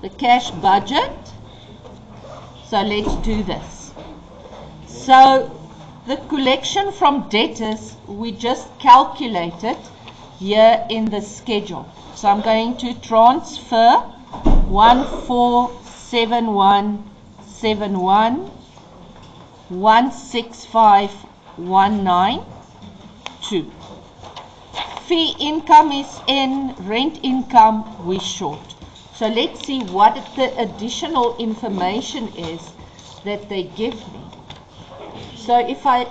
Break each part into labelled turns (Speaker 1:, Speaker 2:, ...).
Speaker 1: the cash budget. So let's do this. So the collection from debtors, we just calculated here in the schedule. So I'm going to transfer 147171 165,192. Fee income is in, rent income we short. So let's see what the additional information is that they give me. So if I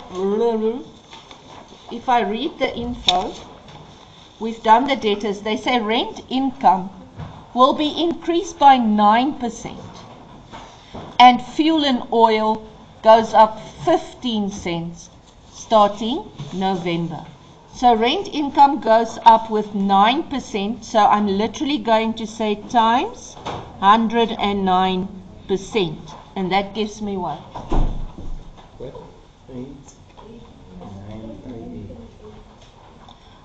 Speaker 1: read the info, we've done the debtors. They say rent income will be increased by 9%, and fuel and oil goes up 15 cents starting November. So rent income goes up with 9%, so I'm literally going to say times 109%, and that gives me what?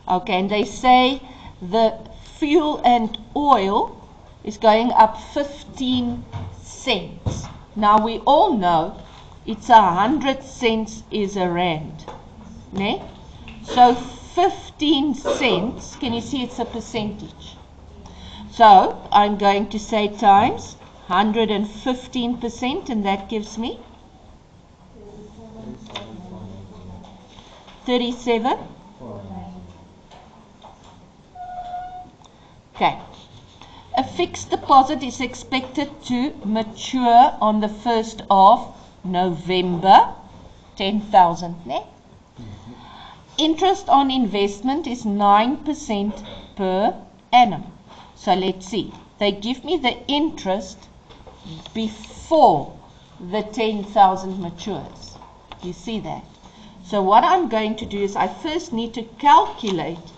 Speaker 1: Okay, and they say the fuel and oil is going up 15 cents. Now we all know it's 100 cents is a rand, ne? So 15 cents, can you see it's a percentage? So I'm going to say times 115%, and that gives me 37. Okay. A fixed deposit is expected to mature on the 1st of November, 10,000, ne? Interest on investment is 9% per annum. So let's see. They give me the interest before the 10,000 matures. You see that? So what I'm going to do is I first need to calculate.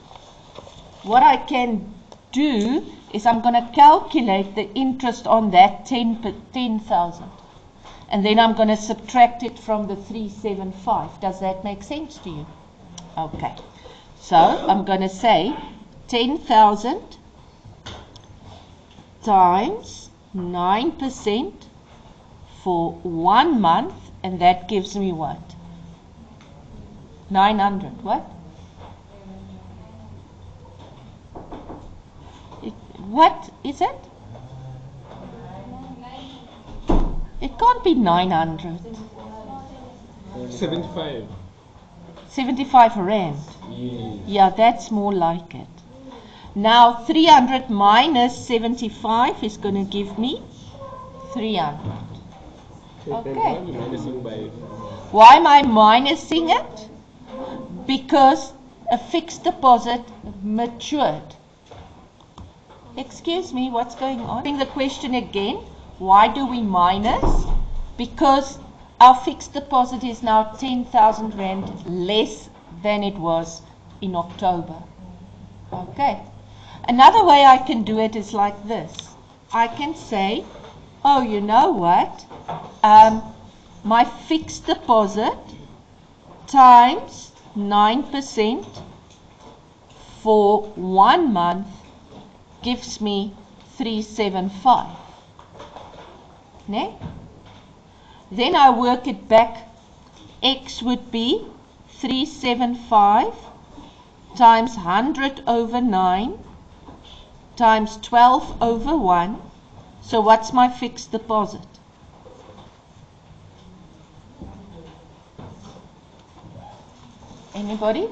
Speaker 1: What I can do is I'm going to calculate the interest on that 10,000. And then I'm going to subtract it from the 375. Does that make sense to you? Okay, so I'm going to say 10,000 times 9% for 1 month, and that gives me what? 900. What? What is it? It can't be 900.
Speaker 2: 75.
Speaker 1: 75 rand.
Speaker 2: Yes.
Speaker 1: Yeah, that's more like it. Now 300 minus 75 is going to give me 300. Okay. Why am I minusing it? Because a fixed deposit matured. Excuse me, what's going on? The question again, why do we minus? Because our fixed deposit is now 10,000 rand less than it was in October. Okay. Another way I can do it is like this. I can say, oh, you know what? My fixed deposit times 9% for 1 month gives me 375. Ne? Then I work it back. X would be 375 times 100 over 9 times 12 over 1. So what's my fixed deposit? Anybody?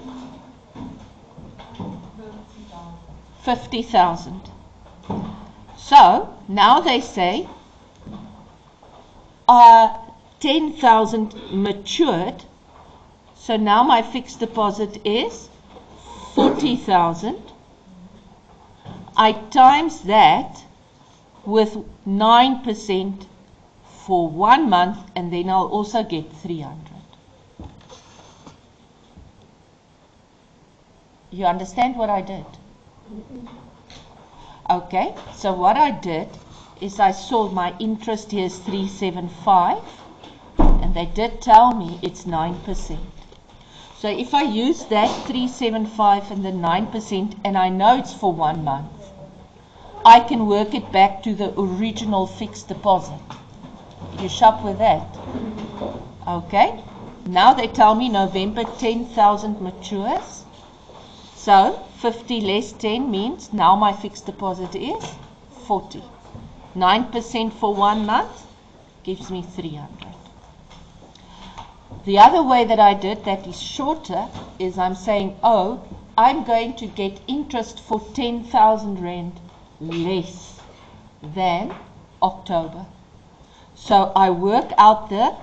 Speaker 1: 50,000. So now they say 10,000 matured. So now my fixed deposit is 40,000. I times that with 9% for 1 month, and then I'll also get 300. You understand what I did? Okay, so what I did is I saw my interest here is 375, and they did tell me it's 9%. So if I use that 375 and the 9%, and I know it's for 1 month, I can work it back to the original fixed deposit. You shop with that. Okay. Now they tell me November 10,000 matures. So 50 less 10 means now my fixed deposit is 40. 9% for 1 month gives me 300. The other way that I did that is shorter is I'm saying, oh, I'm going to get interest for 10,000 Rand less than October. So I work out the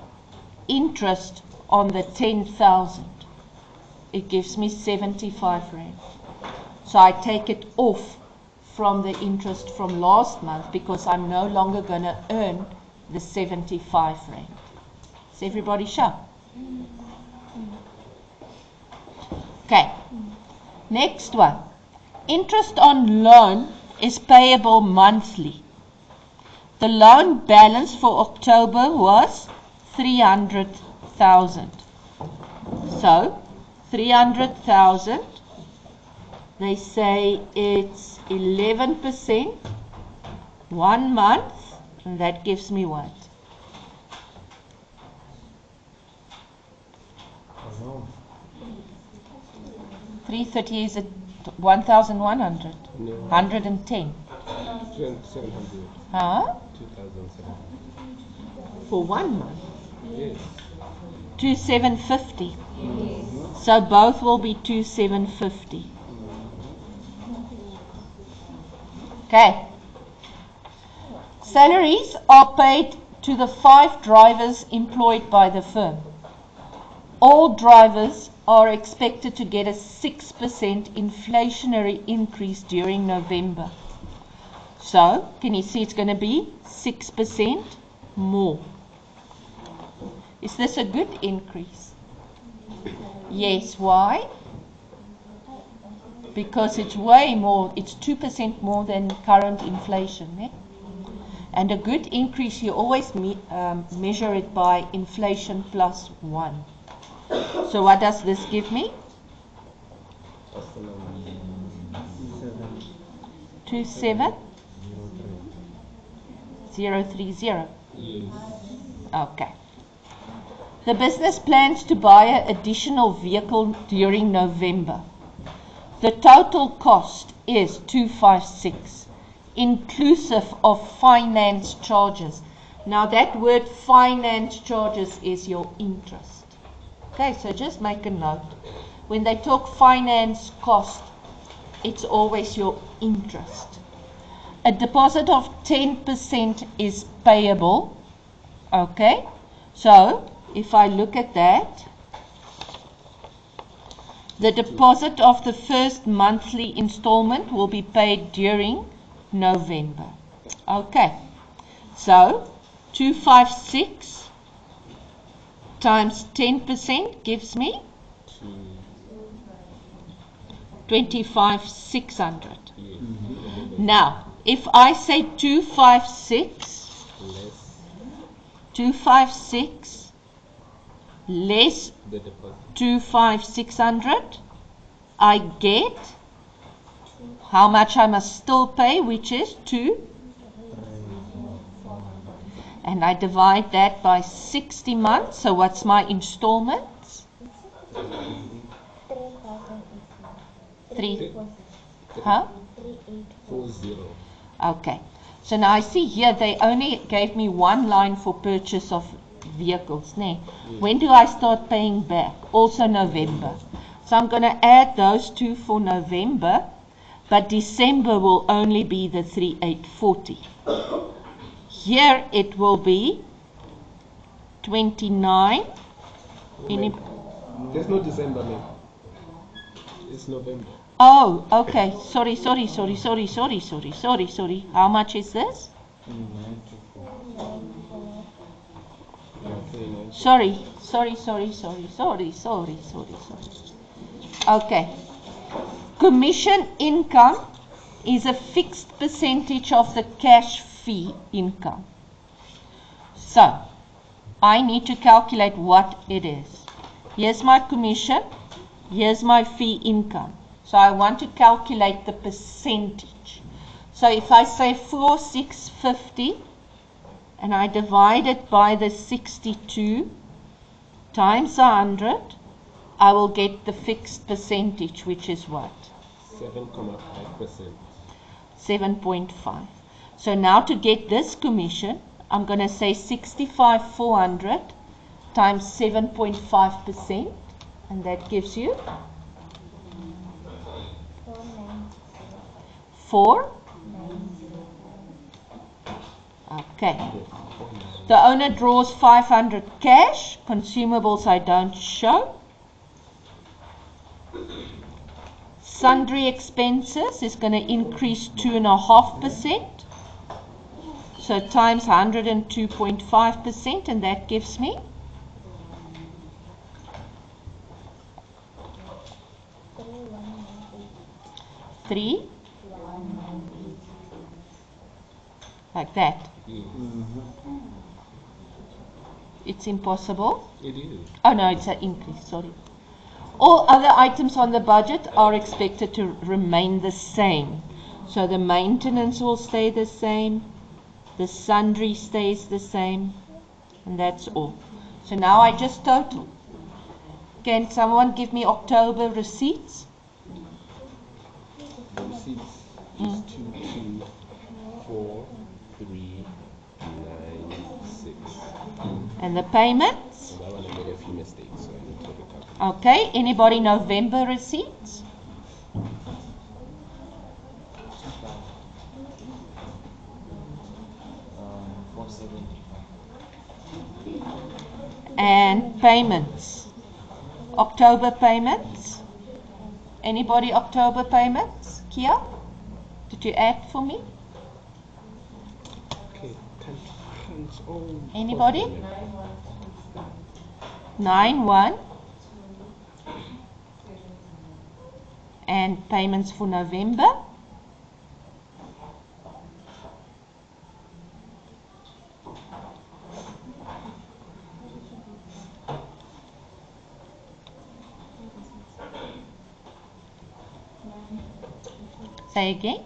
Speaker 1: interest on the 10,000. It gives me 75 Rand. So I take it off from the interest from last month because I'm no longer going to earn the 75 Rand. Is everybody sure? Okay. Next one. Interest on loan is payable monthly. The loan balance for October was 300,000. So 300,000, they say it's 11%, 1 month, and that gives me what?
Speaker 2: No.
Speaker 1: 330 is 1,100.
Speaker 2: No.
Speaker 1: 110.
Speaker 2: 700.
Speaker 1: Huh?
Speaker 2: 2,700.
Speaker 1: For 1 month.
Speaker 2: Yes.
Speaker 1: 2,750. So both will be 2,750. Okay. Salaries are paid to the 5 drivers employed by the firm. All drivers are expected to get a 6% inflationary increase during November. So, can you see it's going to be 6% more? Is this a good increase? Yes. Why? Because it's way more, it's 2% more than current inflation. Eh? And a good increase, you always measure it by inflation plus 1. So what does this give me? 27030.
Speaker 2: Yes.
Speaker 1: Okay. The business plans to buy an additional vehicle during November. The total cost is 256, inclusive of finance charges. Now that word finance charges is your interest. Okay, so just make a note. When they talk finance cost, it's always your interest. A deposit of 10% is payable. Okay, so if I look at that, the deposit of the first monthly installment will be paid during November. Okay, so 256 times 10% gives me 25,600.
Speaker 2: Yes.
Speaker 1: Now, if I say 256 less
Speaker 2: The deposit.
Speaker 1: 25,600, I get how much I must still pay, which is 2. And I divide that by 60 months. So what's my installments? 3. Huh?
Speaker 2: 40.
Speaker 1: Okay. So now I see here they only gave me one line for purchase of vehicles. Yes. When do I start paying back? Also November. So I'm going to add those two for November, but December will only be the 3,840. Here it will be 29.
Speaker 2: There's no December, man. It's November.
Speaker 1: Oh, okay. Sorry. How much is this? Sorry. Okay. Commission income is a fixed percentage of the cash fee income. So, I need to calculate what it is. Here's my commission. Here's my fee income. So I want to calculate the percentage. So if I say 4,650 and I divide it by the 62 times 100, I will get the fixed percentage, which is what?
Speaker 2: 7.5%.
Speaker 1: 7.5. So now to get this commission, I'm going to say 65,400 times 7.5%, and that gives you 4. Okay. The owner draws 500 cash. Consumables I don't show. Sundry expenses is going to increase 2.5%. So times 102.5%, and that gives me 3. Like that. It's impossible.
Speaker 2: It is.
Speaker 1: Oh no, it's an increase, sorry. All other items on the budget are expected to remain the same. So the maintenance will stay the same, the sundry stays the same, and that's all. So now I just total. Can someone give me October receipts?
Speaker 2: Receipts is 224396.
Speaker 1: And the payments?
Speaker 2: And that one I made a few mistakes, so I need to recover.
Speaker 1: Okay, anybody November receipts? And payments. October payments. Anybody October payments? Kia? Did you add for me?
Speaker 2: Okay, 10 pounds. Oh,
Speaker 1: Anybody? 9-1. And payments for November. Say again.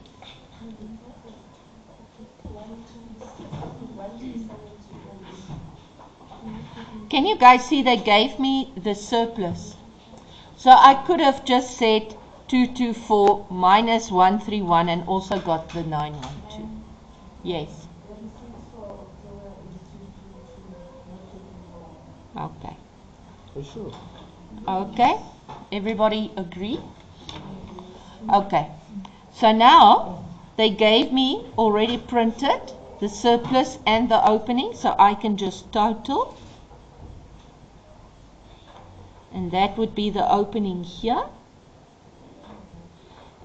Speaker 1: Can you guys see they gave me the surplus? So I could have just said 224 minus 131 and also got the 912. Yes. Okay.
Speaker 2: for sure.
Speaker 1: Okay. Everybody agree? Okay. So now they gave me already printed the surplus and the opening, so I can just total. And that would be the opening here.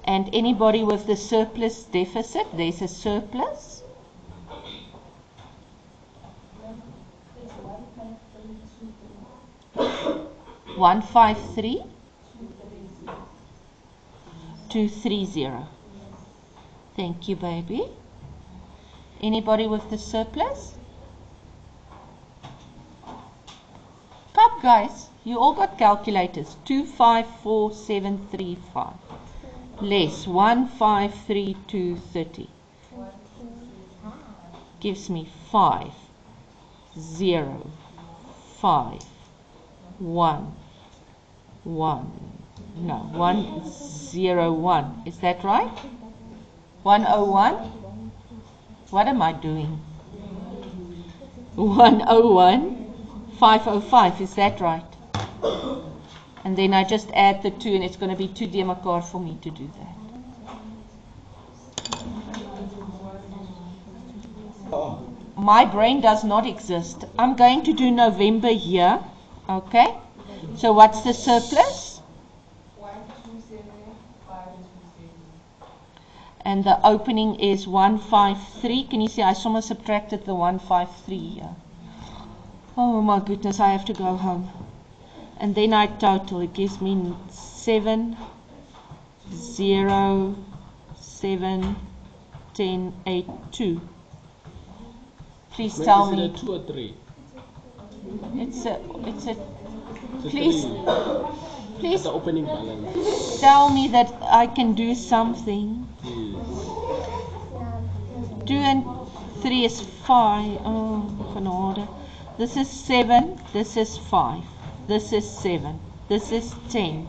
Speaker 1: And anybody with the surplus deficit, there's a surplus. $153,230. Thank you, baby. Anybody with the surplus? Come, guys. You all got calculators. 254735 less 153,230 gives me 5 0 5 1 1 no 101. Is that right? 101. What am I doing? 101 505. Is that right? And then I just add the 2, and it's going to be too demakar for me to do that. My brain does not exist. I'm going to do November here. Okay? So what's the surplus? 127,527. And the opening is 153. Can you see I somewhere subtracted the 153 here? Oh my goodness, I have to go home. And then I total. It gives me 7 0 7 10 8 2. Please tell me.
Speaker 2: Is it a 2 or 3?
Speaker 1: It's a
Speaker 2: It's a
Speaker 1: please
Speaker 2: 3.
Speaker 1: please
Speaker 2: The opening balance.
Speaker 1: tell me that I can do something.
Speaker 2: Yes.
Speaker 1: 2 and 3 is 5. Oh, genade. This is 7. This is 5. This is 7. This is 10.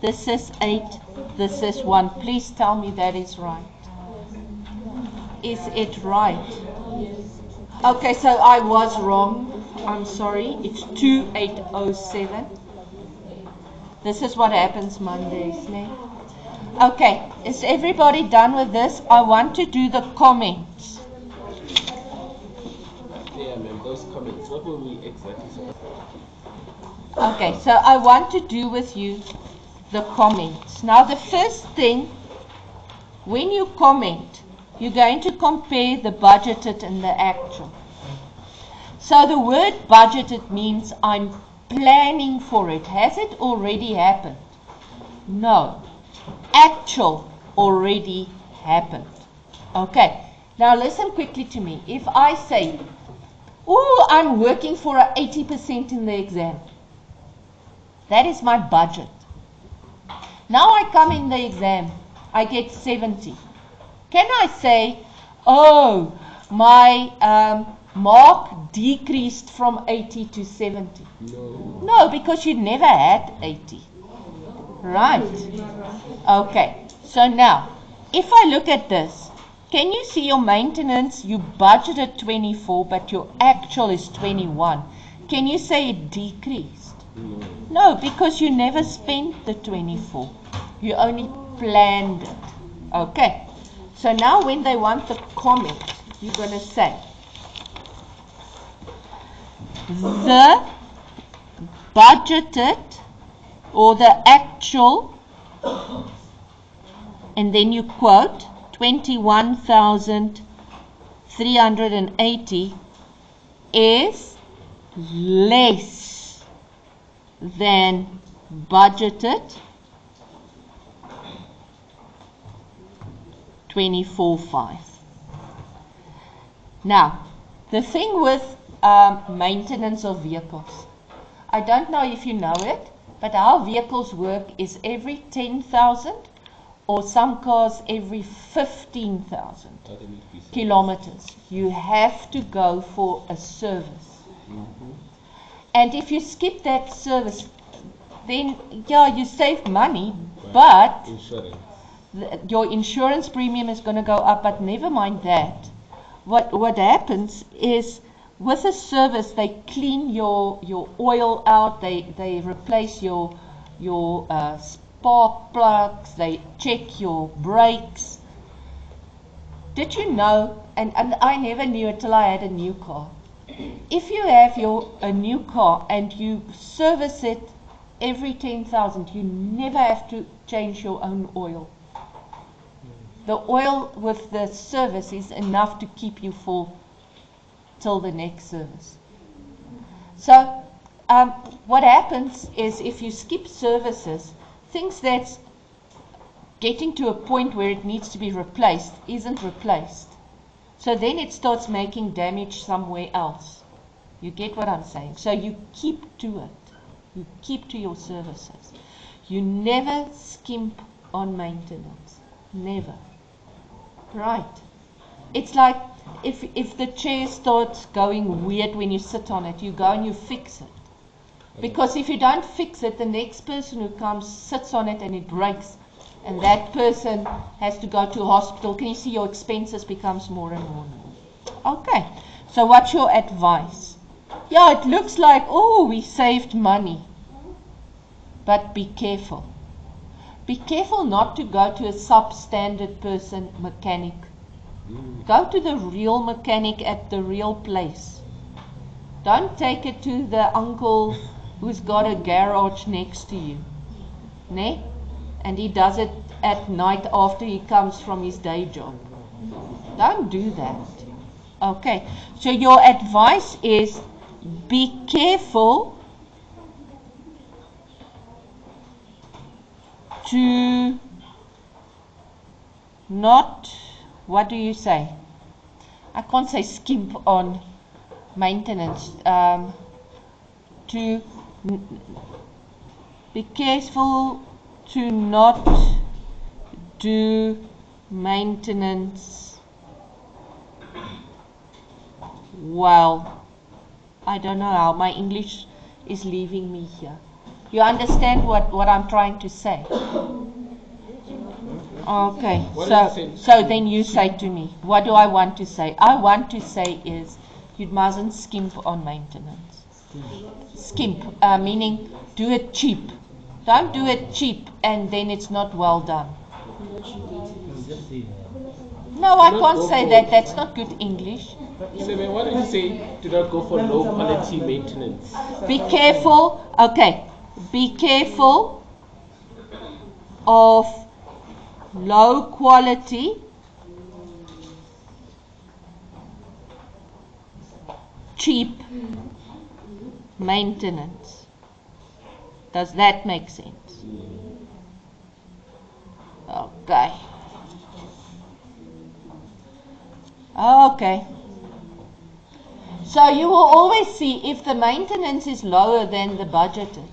Speaker 1: This is 8. This is 1. Please tell me that is right. Is it right? Okay, so I was wrong. I'm sorry. It's 2807. This is what happens Mondays, ne? Okay, is everybody done with this? I want to do the comments.
Speaker 2: Yeah, ma'am, those comments, what will we exactly say?
Speaker 1: Okay, so I want to do with you the comments. Now the first thing, when you comment, you're going to compare the budgeted and the actual. So the word budgeted means I'm planning for it. Has it already happened? No. Actual already happened. Okay, now listen quickly to me. If I say, oh, I'm working for a 80% in the exam, that is my budget. Now I come in the exam, I get 70. Can I say, oh, my mark decreased from 80 to 70?
Speaker 2: No.
Speaker 1: No, because you never had 80. Right. Okay. So now, if I look at this, can you see your maintenance? You budgeted 24, but your actual is 21. Can you say it decreased?
Speaker 2: No.
Speaker 1: No, because you never spent the 24. You only planned it. Okay. So now when they want the comment, you're going to say, the budgeted or the actual, and then you quote 21,380 is less than budgeted 24,500. Now, the thing with maintenance of vehicles, I don't know if you know it, but how vehicles work is every 10,000 or some cars every 15,000 kilometers. You have to go for a service. And if you skip that service, then yeah, you save money, but
Speaker 2: Insurance.
Speaker 1: your insurance premium is going to go up. But never mind that. What happens is, with a service, they clean your oil out, they replace your spark plugs, they check your brakes. Did you know, and I never knew it till I had a new car, if you have a new car and you service it every 10,000, you never have to change your own oil. The oil with the service is enough to keep you full till the next service. So what happens is, if you skip services, things that's getting to a point where it needs to be replaced isn't replaced. So then it starts making damage somewhere else. You get what I'm saying? So you keep to it. You keep to your services. You never skimp on maintenance. Never. Right. It's like if the chair starts going weird when you sit on it, you go and you fix it. Because if you don't fix it, the next person who comes sits on it and it breaks, and that person has to go to a hospital. Can you see your expenses becomes more and more and more? Okay, so what's your advice? Yeah, it looks like, oh, we saved money. But be careful. Be careful not to go to a substandard person, mechanic. Go to the real mechanic at the real place. Don't take it to the uncle who's got a garage next to you. Ne? And he does it at night after he comes from his day job. Don't do that. Okay, so your advice is, be careful to not, what do you say? I can't say skimp on maintenance. To be careful to not do maintenance well, I don't know how my English is leaving me here. You understand what I'm trying to say? Okay, so then you say to me, what do I want to say? I want to say is, you mustn't skimp on maintenance. Skimp, meaning do it cheap. Don't do it cheap and then it's not well done. No, I can't say that. That's not good English.
Speaker 2: So then why don't you say do not go for low quality maintenance?
Speaker 1: Be careful, okay, be careful of low quality cheap maintenance. Does that make sense? Okay. Okay. So you will always see if the maintenance is lower than the budgeted,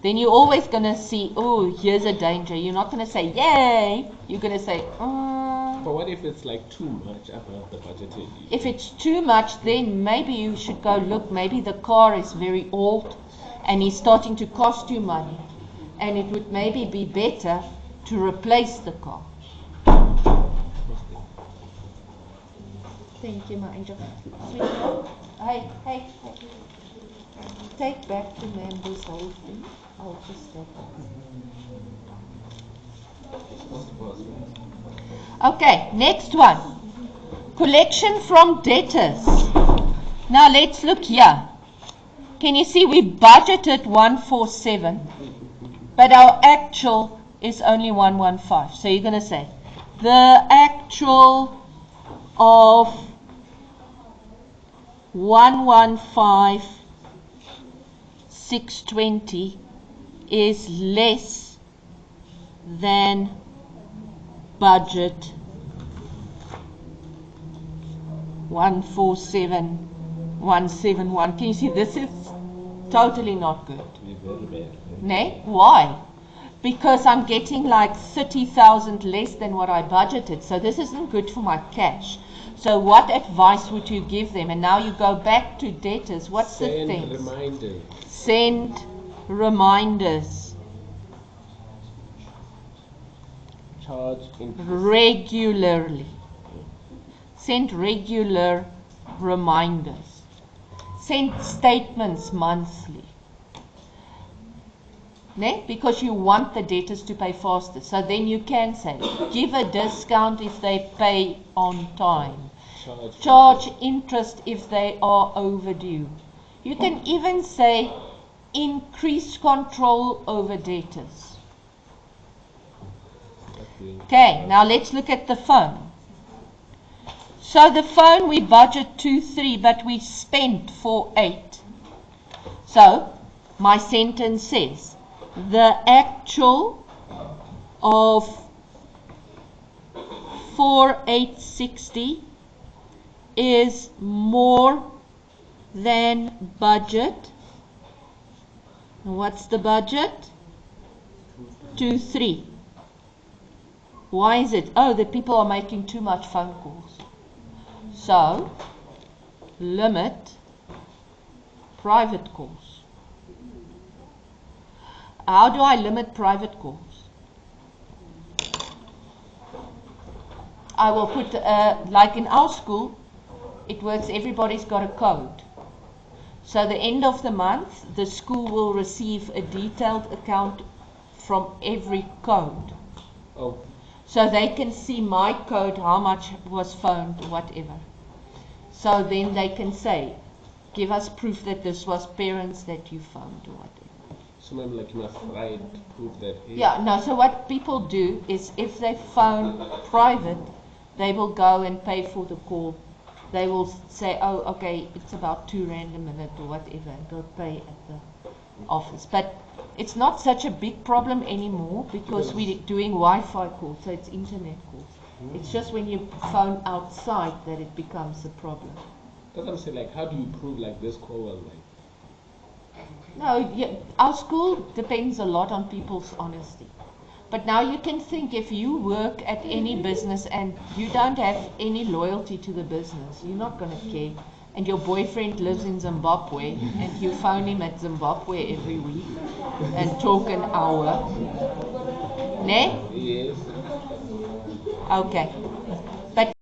Speaker 1: then you're always going to see, oh, here's a danger. You're not going to say, yay. You're going to say,
Speaker 2: But what if it's like too much above the budgeted?
Speaker 1: If it's too much, then maybe you should go look. Maybe the car is very old and it's starting to cost you money. And it would maybe be better to replace the car. Thank you, my angel. Sweetheart, hey. Take back to ma'am this whole thing. I'll just take it. Okay, next one. Collection from debtors. Now let's look here. Can you see we budgeted 147, but our actual is only 115. So you're going to say the actual of 115,620 is less than budget 147,171. Can you see this is totally not good? Nay? Why? Because I'm getting like 30,000 less than what I budgeted. So this isn't good for my cash. So what advice would you give them? And now you go back to debtors. What's the thing?
Speaker 2: Send reminders.
Speaker 1: Send reminders.
Speaker 2: Charge interest.
Speaker 1: Regularly. Send regular reminders. Send statements monthly. Ne? Because you want the debtors to pay faster. So then you can say, give a discount if they pay on time. Charge interest if they are overdue. You can even say, increase control over debtors. Okay, now let's look at the phone. So the phone we budget 2.3, but we spent 4.8. So my sentence says, the actual of 4,860 is more than budget. What's the budget? 2.3. Why is it? Oh, the people are making too much phone calls. So, limit private calls. How do I limit private calls? I will put, like in our school, it works, everybody's got a code. So the end of the month, the school will receive a detailed account from every code.
Speaker 2: Oh.
Speaker 1: So they can see my code, how much was phoned, whatever. So then they can say, give us proof that this was parents that you phoned or whatever.
Speaker 2: So maybe like you must write to prove that. Hey.
Speaker 1: Yeah, no, so what people do is if they phone private, they will go and pay for the call. They will say, oh, okay, it's about 2 rand a minute or whatever, and they'll pay at the office. But it's not such a big problem anymore because we're doing Wi-Fi calls, so it's internet calls. It's just when you phone outside that it becomes a problem.
Speaker 2: That's what I'm saying, like, how do you prove like this call was like?
Speaker 1: No, yeah, our school depends a lot on people's honesty. But now you can think if you work at any business and you don't have any loyalty to the business, you're not going to care. and your boyfriend lives in Zimbabwe, and you phone him at Zimbabwe every week and talk an hour. Ne?
Speaker 2: Yes.
Speaker 1: Okay. But